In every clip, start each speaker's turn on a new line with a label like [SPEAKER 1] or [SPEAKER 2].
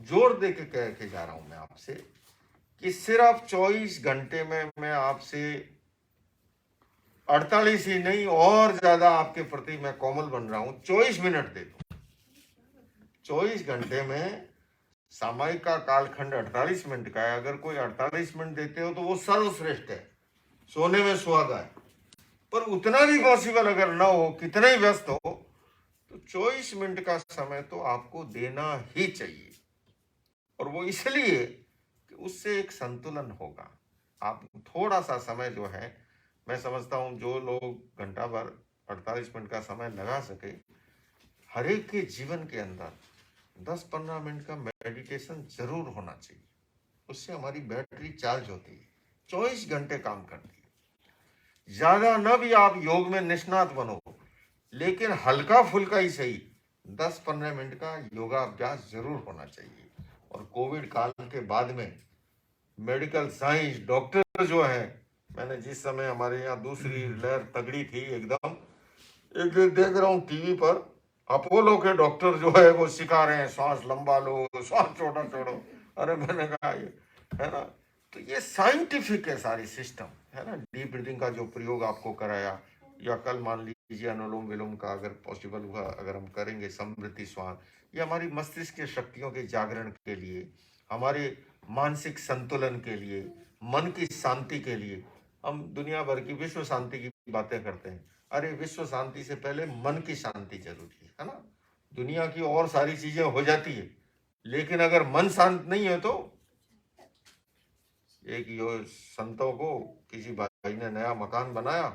[SPEAKER 1] जोर दे के कह के जा रहा हूं मैं आपसे कि सिर्फ 24 घंटे में मैं आपसे 48 ही नहीं और ज्यादा आपके प्रति मैं कोमल बन रहा हूं। 24 मिनट दे दो। 24 घंटे में सामयिक का कालखंड 48 मिनट का है। अगर कोई 48 मिनट देते हो तो वो सर्वश्रेष्ठ है, सोने में सुहागा है। पर उतना भी पॉसिबल अगर ना हो, कितना ही व्यस्त हो, तो 24 मिनट का समय तो आपको देना ही चाहिए। और वो इसलिए कि उससे एक संतुलन होगा। आप थोड़ा सा समय जो है, मैं समझता हूं जो लोग घंटा भर 48 मिनट का समय लगा सके, हर एक के जीवन के अंदर 10-15 मिनट का मेडिटेशन जरूर होना चाहिए। उससे हमारी बैटरी चार्ज होती है, 24 घंटे काम करती है। ज्यादा न भी आप योग में निष्णात बनो, लेकिन हल्का फुल्का ही सही 10-15 मिनट का योगाभ्यास जरूर होना चाहिए। और कोविड काल के बाद में मेडिकल साइंस डॉक्टर जो है, मैंने जिस समय हमारे यहाँ दूसरी लहर तगड़ी थी एकदम, एक दिन देख रहा हूँ टीवी पर अपोलो के डॉक्टर जो है वो सिखा रहे हैं सांस लंबा लो, सांस छोटा छोड़ो। अरे मैंने कहा ये है ना, तो ये साइंटिफिक है सारी सिस्टम, है ना। डीप ब्रीदिंग का जो प्रयोग आपको कराया, या कल मान लीजिए अनुलोम विलोम का अगर पॉसिबल हुआ, अगर हम करेंगे समृद्धि श्वास, ये हमारी मस्तिष्क की शक्तियों के जागरण के लिए, हमारे मानसिक संतुलन के लिए, मन की शांति के लिए। हम दुनिया भर की विश्व शांति की बातें करते हैं। अरे विश्व शांति से पहले मन की शांति जरूरी है ना। दुनिया की और सारी चीजें हो जाती है, लेकिन अगर मन शांत नहीं है तो। एक यो संतों को किसी भाई ने नया मकान बनाया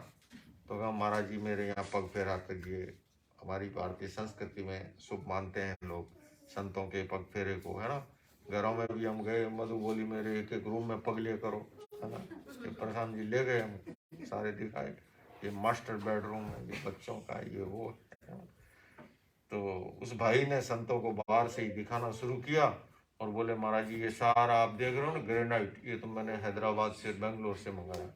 [SPEAKER 1] तो कहा महाराज जी मेरे यहाँ पग फेरा करिए। हमारी भारतीय संस्कृति में शुभ मानते हैं लोग संतों के पग फेरे को, है ना। घरों में भी हम गए, मधु बोली मेरे एक एक रूम में पग लिया करो, है ना। ये प्रधान जी ले गए, हम सारे दिखाए, ये मास्टर बेडरूम है, ये बच्चों का, ये वो है। तो उस भाई ने संतों को बाहर से ही दिखाना शुरू किया और बोले महाराज जी ये सारा आप देख रहे हो ना ग्रेनाइट, ये तो मैंने हैदराबाद से बेंगलोर से मंगाया।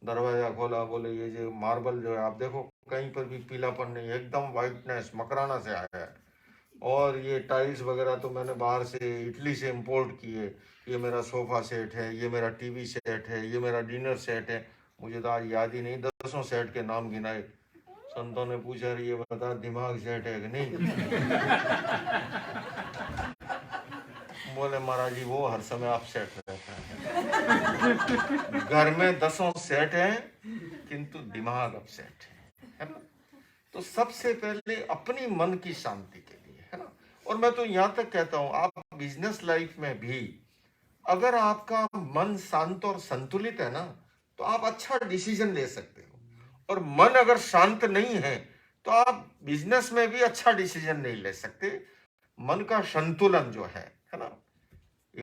[SPEAKER 1] दरवाजा खोला, बोले ये जो मार्बल जो है आप देखो कहीं पर भी पीलापन नहीं, एकदम वाइटनेस मकराना से आया है। और ये टाइल्स वगैरह तो मैंने बाहर से इटली से इंपोर्ट किए। ये मेरा सोफा सेट है, ये मेरा टीवी सेट है, ये मेरा डिनर सेट है। मुझे तो आज याद ही नहीं, 10 सेट के नाम गिनाए। संतों ने पूछा ये बता दिमाग सेट है कि नहीं? बोले महाराज जी वो हर समय आप सेट रहते हैं। घर में 10 सेट है किंतु दिमाग अपसेट है ना। तो सबसे पहले अपनी मन की शांति के लिए, है ना। और मैं तो यहां तक कहता हूं आप बिजनेस लाइफ में भी अगर आपका मन शांत और संतुलित है ना, तो आप अच्छा डिसीजन ले सकते हो। और मन अगर शांत नहीं है तो आप बिजनेस में भी अच्छा डिसीजन नहीं ले सकते। मन का संतुलन जो है ना।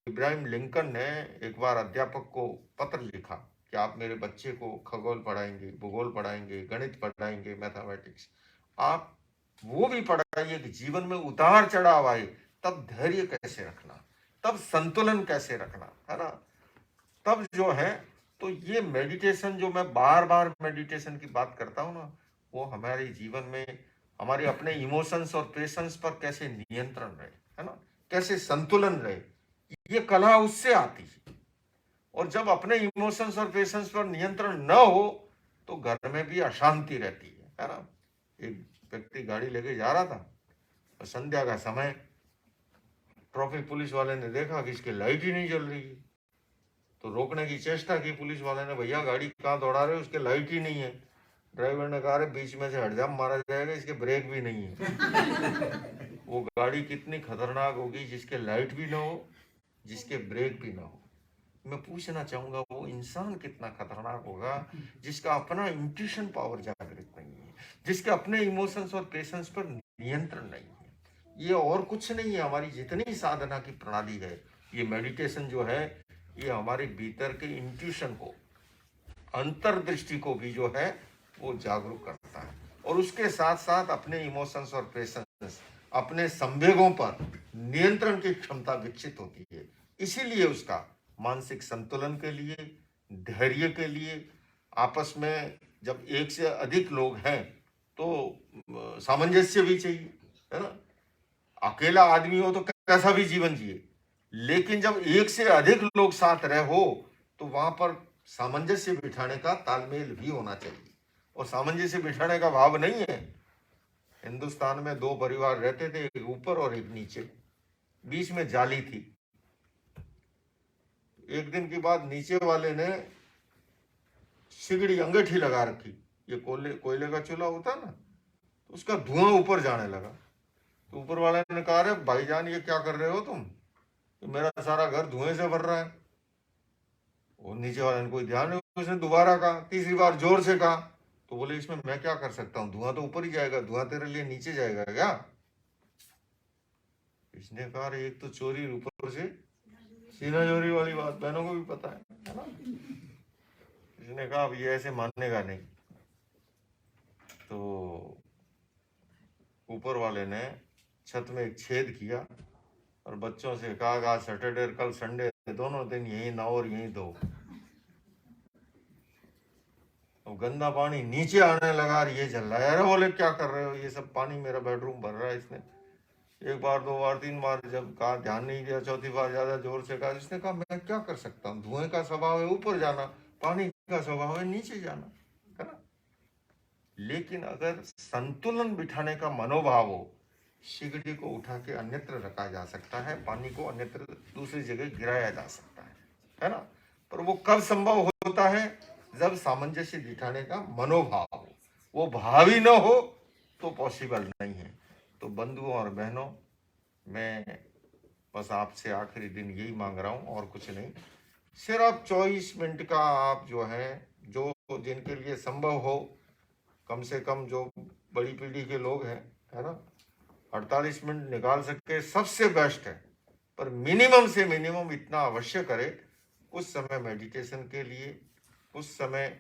[SPEAKER 1] इब्राहिम लिंकन ने एक बार अध्यापक को पत्र लिखा कि आप मेरे बच्चे को खगोल पढ़ाएंगे, भूगोल पढ़ाएंगे, गणित पढ़ाएंगे, मैथमेटिक्स, आप वो भी पढ़ाइए कि जीवन में उतार चढ़ाव आए तब धैर्य कैसे रखना, तब संतुलन कैसे रखना, है ना। तब जो है तो ये मेडिटेशन जो मैं बार बार मेडिटेशन की बात करता हूं ना, वो हमारे जीवन में हमारे अपने इमोशंस और पेशेंस पर कैसे नियंत्रण रहे, है ना, कैसे संतुलन रहे, ये कला उससे आती है। और जब अपने इमोशंस और पेशेंस पर नियंत्रण न हो तो घर में भी अशांति रहती है ना। एक व्यक्ति गाड़ी लेके जा रहा था और संध्या का समय, ट्रैफिक पुलिस वाले ने देखा कि इसकी लाइट ही नहीं जल रही है, तो रोकने की चेष्टा की पुलिस वाले ने, भैया गाड़ी कहाँ दौड़ा रहे हो, उसके लाइट ही नहीं है। ड्राइवर ने कहा बीच में से हट जा मारा जाएगा, इसके ब्रेक भी नहीं है। वो गाड़ी कितनी खतरनाक होगी जिसके लाइट भी ना हो, जिसके ब्रेक भी ना हो। मैं पूछना चाहूंगा वो इंसान कितना खतरनाक होगा जिसका अपना इंट्यूशन पावर जागृत नहीं है, जिसके अपने इमोशंस और पेशेंस पर नियंत्रण नहीं है। ये और कुछ नहीं है, हमारी जितनी साधना की प्रणाली है, ये मेडिटेशन जो है, ये हमारे भीतर के इंट्यूशन को, अंतर्दृष्टि को भी जो है वो जागरूक करता है। और उसके साथ साथ अपने इमोशंस और पेशेंस, अपने संवेगों पर नियंत्रण की क्षमता विकसित होती है। इसीलिए उसका मानसिक संतुलन के लिए, धैर्य के लिए, आपस में जब एक से अधिक लोग हैं तो सामंजस्य भी चाहिए, है ना। अकेला आदमी हो तो कैसा भी जीवन जिए, लेकिन जब एक से अधिक लोग साथ रहे हो तो वहां पर सामंजस्य बिठाने का तालमेल भी होना चाहिए। और सामंजस्य बिठाने का भाव नहीं है। हिंदुस्तान में दो परिवार रहते थे, एक ऊपर और एक नीचे, बीच में जाली थी। एक दिन की बात, नीचे वाले ने सिगड़ी अंगीठी लगा रखी, ये कोयले का चूल्हा होता ना, तो उसका धुआं ऊपर जाने लगा। तो ऊपर वाले ने कहा, अरे भाईजान ये क्या कर रहे हो तुम, तो मेरा सारा घर धुएं से भर रहा है। और नीचे वाले ने कोई ध्यान नहीं, उसने दोबारा कहा, तीसरी बार जोर से कहा। तो बोले इसमें मैं क्या कर सकता हूँ, धुआं तो ऊपर ही जाएगा, धुआं तेरे लिए नीचे जाएगा क्या? इसने कहा, अरे एक तो चोरी ऊपर से सीना चोरी वाली बात बहनों को भी पता है ना। इसने कहा अब ये ऐसे मानेगा नहीं। तो ऊपर वाले ने छत में एक छेद किया और बच्चों से कहा, आज सैटरडे कल संडे दोनों दिन यही नहाओ और यही दो। तो गंदा पानी नीचे आने लगा और ये जल रहा है। अरे बोले क्या कर रहे हो, ये सब पानी मेरा बेडरूम भर रहा है। इसने एक बार, दो बार, तीन बार जब कहा, ध्यान नहीं दिया, चौथी बार ज्यादा जोर से कहा। इसने कहा मैं क्या कर सकता हूँ, धुएं का स्वभाव है ऊपर जाना, पानी का स्वभाव है नीचे जाना, है ना। लेकिन अगर संतुलन बिठाने का मनोभाव हो, सिगड़ी को उठा के अन्यत्र रखा जा सकता है, पानी को अन्यत्र दूसरी जगह गिराया जा सकता है ना। पर वो कब संभव होता है, जब सामंजस्य बिठाने का मनोभाव हो। वो भाव ही न हो तो पॉसिबल नहीं है। तो बंधुओं और बहनों, मैं बस आपसे आखिरी दिन यही मांग रहा हूं और कुछ नहीं। सिर्फ 24 मिनट का आप जो है, जो जिनके लिए संभव हो, कम से कम जो बड़ी पीढ़ी के लोग हैं, है ना, 48 मिनट निकाल सके सबसे बेस्ट है। पर मिनिमम से मिनिमम इतना अवश्य करे, उस समय मेडिटेशन के लिए, उस समय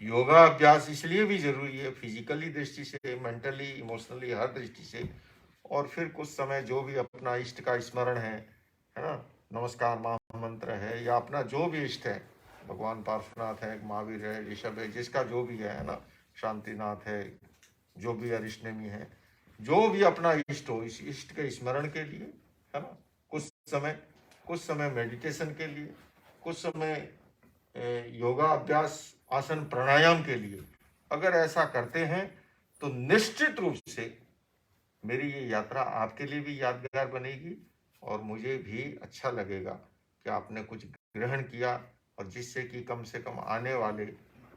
[SPEAKER 1] योगा अभ्यास इसलिए भी जरूरी है, फिजिकली दृष्टि से, मेंटली, इमोशनली, हर दृष्टि से। और फिर कुछ समय जो भी अपना इष्ट का स्मरण है ना, नमस्कार महामंत्र है, या अपना जो भी इष्ट है, भगवान पार्श्वनाथ है, महावीर है, ऋषभ है, जिसका जो भी है ना, शांतिनाथ है, जो भी अरिष्टनेमी है, जो भी अपना इष्ट हो, इस इष्ट के स्मरण के लिए, है ना, कुछ समय मेडिटेशन के लिए, कुछ समय योगा अभ्यास, आसन, प्राणायाम के लिए अगर ऐसा करते हैं तो निश्चित रूप से मेरी ये यात्रा आपके लिए भी यादगार बनेगी और मुझे भी अच्छा लगेगा कि आपने कुछ ग्रहण किया, और जिससे कि कम से कम आने वाले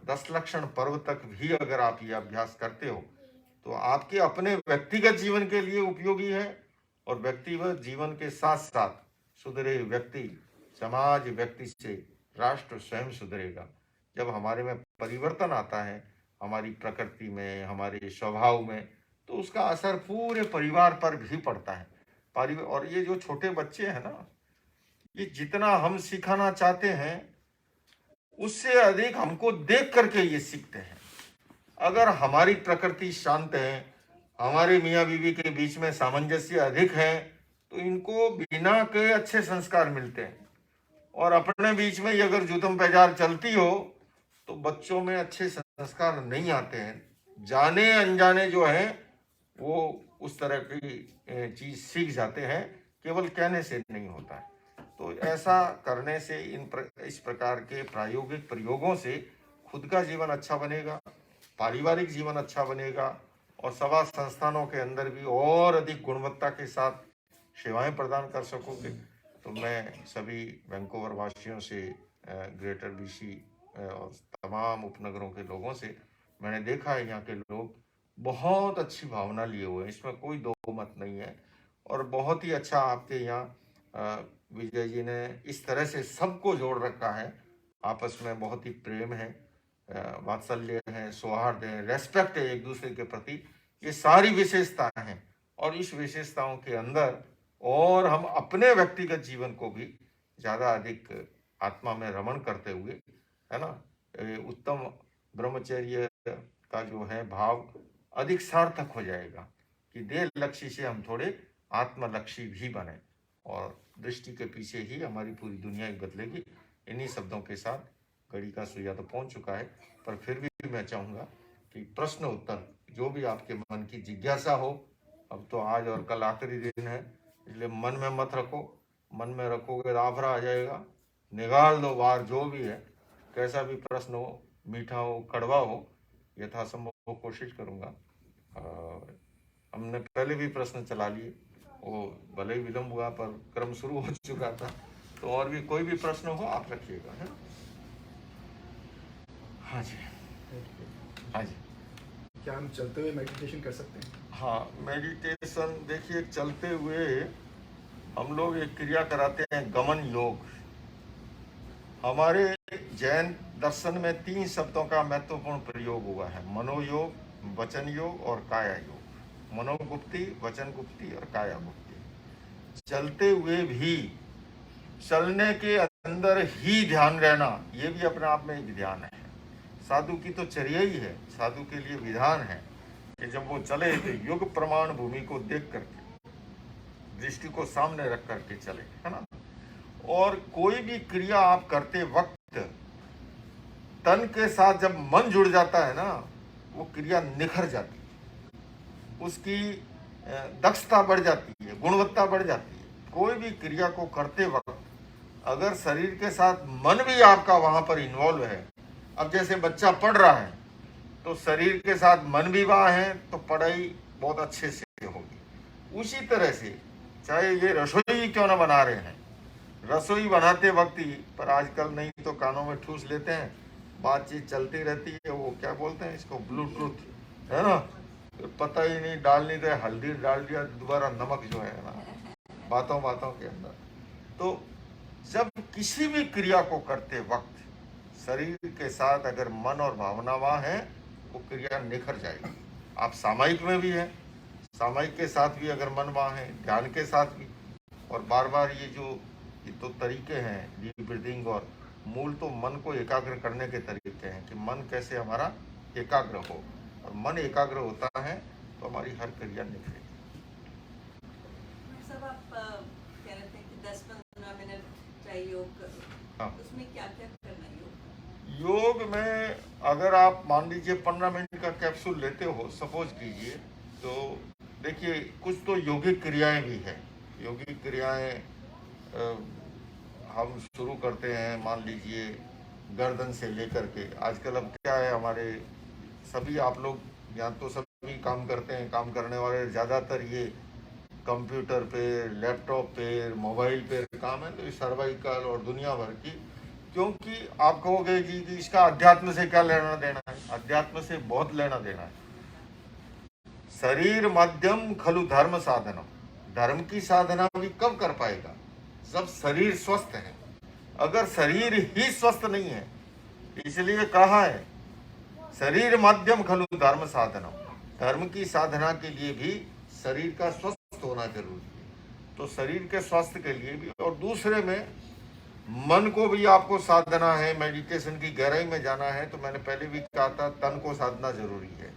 [SPEAKER 1] 10 लक्षण पर्व तक भी अगर आप ये अभ्यास करते हो तो आपके अपने व्यक्तिगत जीवन के लिए उपयोगी है। और व्यक्तिगत जीवन के साथ साथ सुधरे व्यक्ति, समाज, व्यक्ति से राष्ट्र स्वयं सुधरेगा। जब हमारे में परिवर्तन आता है, हमारी प्रकृति में, हमारे स्वभाव में, तो उसका असर पूरे परिवार पर भी पड़ता है। और ये जो छोटे बच्चे हैं ना, ये जितना हम सिखाना चाहते हैं उससे अधिक हमको देख करके ये सीखते हैं। अगर हमारी प्रकृति शांत है, हमारे मियाँ बीवी के बीच में सामंजस्य अधिक है, तो इनको बिना के अच्छे संस्कार मिलते हैं। और अपने बीच में अगर जुतम पैजार चलती हो तो बच्चों में अच्छे संस्कार नहीं आते हैं। जाने अनजाने जो है वो उस तरह की चीज सीख जाते हैं, केवल कहने से नहीं होता है। तो ऐसा करने से इस प्रकार के प्रायोगिक प्रयोगों से खुद का जीवन अच्छा बनेगा, पारिवारिक जीवन अच्छा बनेगा, और सभा संस्थानों के अंदर भी और अधिक गुणवत्ता के साथ सेवाएं प्रदान कर सकोगे। तो मैं सभी वैंकूवर वासियों से, ग्रेटर बीसी और तमाम उपनगरों के लोगों से, मैंने देखा है यहाँ के लोग बहुत अच्छी भावना लिए हुए हैं, इसमें कोई दो मत नहीं है। और बहुत ही अच्छा आपके यहाँ विजय जी ने इस तरह से सबको जोड़ रखा है, आपस में बहुत ही प्रेम है, वात्सल्य है, सौहार्द है, रेस्पेक्ट है एक दूसरे के प्रति। ये सारी विशेषताएं हैं, और इस विशेषताओं के अंदर और हम अपने व्यक्तिगत जीवन को भी ज्यादा अधिक आत्मा में रमण करते हुए, है ना, उत्तम ब्रह्मचर्य का जो है भाव अधिक सार्थक हो जाएगा कि देह लक्ष्य से हम थोड़े आत्मलक्षी भी बने, और दृष्टि के पीछे ही हमारी पूरी दुनिया बदलेगी। इन्हीं शब्दों के साथ घड़ी का सुइया तो पहुंच चुका है, पर फिर भी मैं चाहूंगा कि प्रश्न उत्तर जो भी आपके मन की जिज्ञासा हो, अब तो आज और कल आखिरी दिन है, इसलिए मन में मत रखो, मन में रखोगे तो आफरा आ जाएगा। निकाल दो बाहर, जो भी है, कैसा भी प्रश्न हो, मीठा हो कड़वा हो, यथासंभव कोशिश करूंगा। हमने पहले भी प्रश्न चला लिए, वो भले ही विलंब हुआ पर क्रम शुरू हो चुका था। तो और भी कोई भी प्रश्न हो आप रखिएगा, है। हाँ जी, हाँ जी।
[SPEAKER 2] क्या हम चलते हुए मेडिटेशन कर सकते हैं?
[SPEAKER 1] हाँ, मेडिटेशन देखिए, चलते हुए हम लोग एक क्रिया कराते हैं, गमन योग। हमारे जैन दर्शन में 3 शब्दों का महत्वपूर्ण प्रयोग हुआ है, मनोयोग, वचन योग और काया योग। मनोगुप्ति, वचन गुप्ति और काया गुप्ति। चलते हुए भी, चलने के अंदर ही ध्यान रहना, ये भी अपने आप में एक ध्यान है। साधु की तो चर्या ही है, साधु के लिए विधान है कि जब वो चले तो युग प्रमाण भूमि को देख करके, दृष्टि को सामने रख करके चले, है ना। और कोई भी क्रिया आप करते वक्त तन के साथ जब मन जुड़ जाता है ना, वो क्रिया निखर जाती है, उसकी दक्षता बढ़ जाती है, गुणवत्ता बढ़ जाती है। कोई भी क्रिया को करते वक्त अगर शरीर के साथ मन भी आपका वहां पर इन्वॉल्व है, अब जैसे बच्चा पढ़ रहा है तो शरीर के साथ मन भी वहां है, तो पढ़ाई बहुत अच्छे से होगी। उसी तरह से चाहे ये रसोई क्यों ना बना रहे हैं, रसोई बनाते वक्त ही, पर आजकल नहीं तो कानों में ठूस लेते हैं, बातचीत चलती रहती है, वो क्या बोलते हैं इसको, ब्लूटूथ, है ना। तो पता ही नहीं, डाल नहीं गए, हल्दी डाल दिया, दोबारा नमक जो है ना, बातों बातों के अंदर। तो जब किसी भी क्रिया को करते वक्त शरीर के साथ अगर मन और भावना वहाँ है, वो क्रिया निखर जाएगी। आप सामायिक में भी है, सामायिक के साथ भी अगर मन वहाँ है, ध्यान के साथ भी, और बार बार ये तो तरीके हैं डीप ब्रीदिंग, और मूल तो मन को एकाग्र करने के तरीके हैं कि मन कैसे हमारा एकाग्र हो, और मन एकाग्र होता है तो हमारी हर क्रिया निखरेगी।
[SPEAKER 3] सब आप कह रहे थे कि 10-15 मिनट चाहिए योग,
[SPEAKER 1] हाँ,
[SPEAKER 3] उसमें क्या क्या करना है
[SPEAKER 1] योग में? अगर आप मान लीजिए 15 मिनट का कैप्सूल लेते हो, सपोज कीजिए, तो देखिए कुछ तो योगिक क्रियाएं भी है। योगिक क्रियाएं हम शुरू करते हैं, मान लीजिए गर्दन से लेकर के। आजकल अब क्या है, हमारे सभी आप लोग यहाँ तो सभी काम करते हैं, काम करने वाले ज़्यादातर ये कंप्यूटर पे, लैपटॉप पे, मोबाइल पे काम है, तो सर्वाइकल और दुनिया भर की। क्योंकि आप कहोगे जी कि इसका अध्यात्म से क्या लेना देना है? अध्यात्म से बहुत लेना देना है। शरीर माध्यम खलु धर्म साधनम, धर्म की साधना भी कब कर पाएगा? जब शरीर स्वस्थ है। अगर शरीर ही स्वस्थ नहीं है, इसलिए कहा है शरीर माध्यम खलु धर्म साधनम, धर्म की साधना के लिए भी शरीर का स्वस्थ होना जरूरी है। तो शरीर के स्वास्थ्य के लिए भी, और दूसरे में मन को भी आपको साधना है, मेडिटेशन की गहराई में जाना है। तो मैंने पहले भी कहा था, तन को साधना जरूरी है,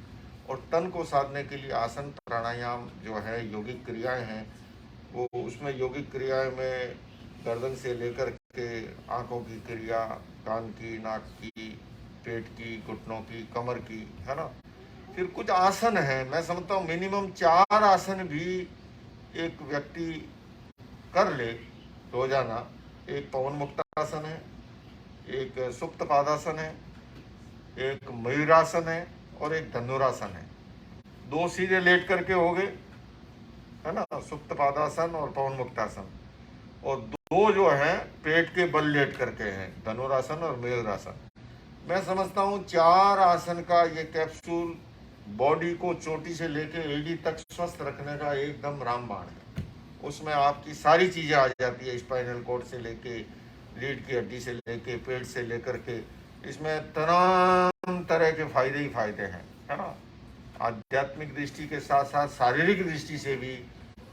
[SPEAKER 1] और तन को साधने के लिए आसन प्राणायाम जो है, योगिक क्रियाएं हैं, वो उसमें योगिक क्रियाएं में गर्दन से लेकर के आंखों की क्रिया, कान की, नाक की, पेट की, घुटनों की, कमर की, है ना। फिर कुछ आसन है, मैं समझता हूँ मिनिमम 4 आसन भी एक व्यक्ति कर ले रोजाना। एक पवन मुक्तासन है, एक सुप्त पादासन है, एक मयूरासन है, और एक धनुरासन है। 2 सीधे लेट करके हो गए, है ना, सुप्त पादासन और पवन मुक्तासन, और 2 जो है पेट के बल लेट करके हैं, धनुरासन और मयूरासन। मैं समझता हूँ 4 आसन का ये कैप्सूल बॉडी को चोटी से लेके एड़ी तक स्वस्थ रखने का एकदम रामबाण है। उसमें आपकी सारी चीजें आ जाती है, स्पाइनल कॉर्ड से लेके रीढ़ की हड्डी से लेके पेट से लेकर के, इसमें तमाम तरह के फायदे ही फायदे हैं, है ना। आध्यात्मिक दृष्टि के साथ साथ शारीरिक दृष्टि से भी,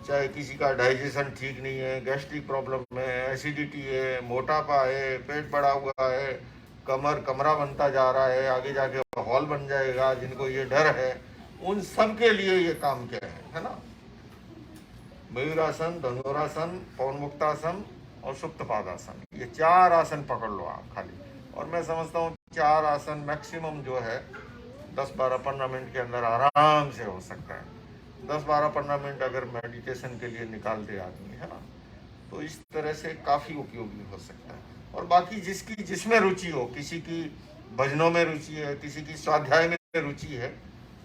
[SPEAKER 1] चाहे किसी का डाइजेशन ठीक नहीं है, गैस्ट्रिक प्रॉब्लम है, एसिडिटी है, मोटापा है, पेट बढ़ा हुआ है, कमरा बनता जा रहा है, आगे जाके हॉल बन जाएगा, जिनको ये डर है, उन सब के लिए ये काम किया है ना। मयूरासन, धनुरासन, पवन मुक्तासन और सुप्त पादासन, ये 4 आसन पकड़ लो आप खाली। और मैं समझता हूँ 4 आसन मैक्सिमम जो है 10-12-15 मिनट के अंदर आराम से हो सकता है। 10-12-15 मिनट अगर मेडिटेशन के लिए निकाल दे आदमी, है ना, तो इस तरह तरह से काफ़ी उपयोगी हो सकता है। और बाकी जिसकी जिसमें रुचि हो, किसी की भजनों में रुचि है, किसी की स्वाध्याय में रुचि है,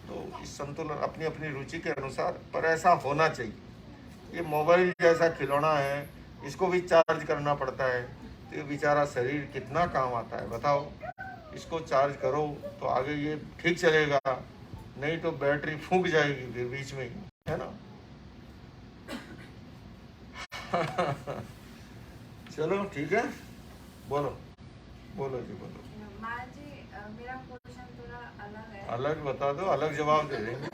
[SPEAKER 1] तो इस संतुलन अपनी अपनी रुचि के अनुसार, पर ऐसा होना चाहिए। ये मोबाइल जैसा खिलौना है, इसको भी चार्ज करना पड़ता है, तो ये बेचारा शरीर कितना काम आता है बताओ। इसको चार्ज करो तो आगे ये ठीक चलेगा, नहीं तो बैटरी फूंक जाएगी फिर बीच में ही, है ना। चलो ठीक है, बोलो बोलो जी बोलो।
[SPEAKER 4] माँ जी मेरा क्वेश्चन थोड़ा अलग है।
[SPEAKER 1] अलग बता दो, अलग जवाब दे देंगे।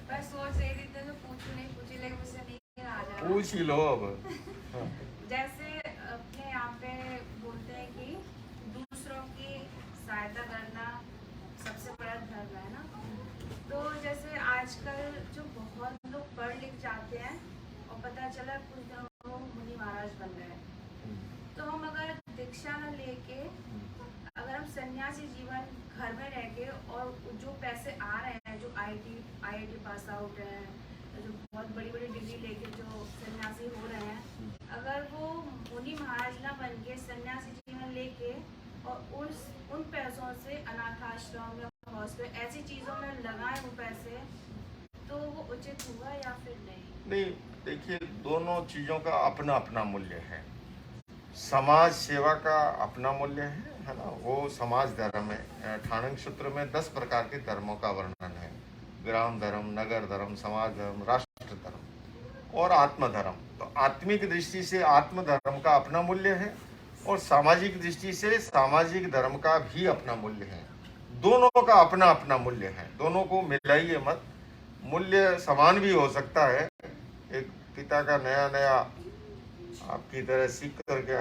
[SPEAKER 4] मैं सोच रही थी तो पूछू नहीं पूछी, लेकिन मुझसे नहीं आ जा रहा।
[SPEAKER 1] पूछ ही लो अब। हाँ।
[SPEAKER 4] जैसे अपने यहाँ पे बोलते हैं कि दूसरों की सहायता करना सबसे बड़ा धर्म है ना। तो जैसे आजकल जो बहुत लोग पढ़ लिख जाते हैं और पता चला कुछ दिनों में वो मुनि महाराज बन गए, तो हम अगर दीक्षा न लेके, अगर हम सन्यासी जीवन घर में रह के, और जो पैसे आ रहे हैं, जो आईआईटी पास आउट हैं, जो बहुत बड़ी बड़ी डिग्री लेके जो सन्यासी हो रहे हैं, अगर वो मुनि महाराज ना बन के सन्यासी जीवन लेके और उन पैसों से अनाथ आश्रम या हॉस्पिटल ऐसी चीज़ों में लगाए वो पैसे, तो वो उचित हुआ या फिर नहीं?
[SPEAKER 1] नहीं, देखिए दोनों चीज़ों का अपना अपना मूल्य है। समाज सेवा का अपना मूल्य है ना। वो समाज धर्म है। ठाणक सूत्र में 10 प्रकार के धर्मों का वर्णन है। ग्राम धर्म, नगर धर्म, समाज धर्म, राष्ट्र धर्म और आत्म धर्म। तो आत्मिक दृष्टि से आत्म धर्म का अपना मूल्य है और सामाजिक दृष्टि से सामाजिक धर्म का भी अपना मूल्य है। दोनों का अपना अपना मूल्य है, दोनों को मिलाइए मत। मूल्य समान भी हो सकता है। एक पिता का नया नया आपकी तरह सीख करके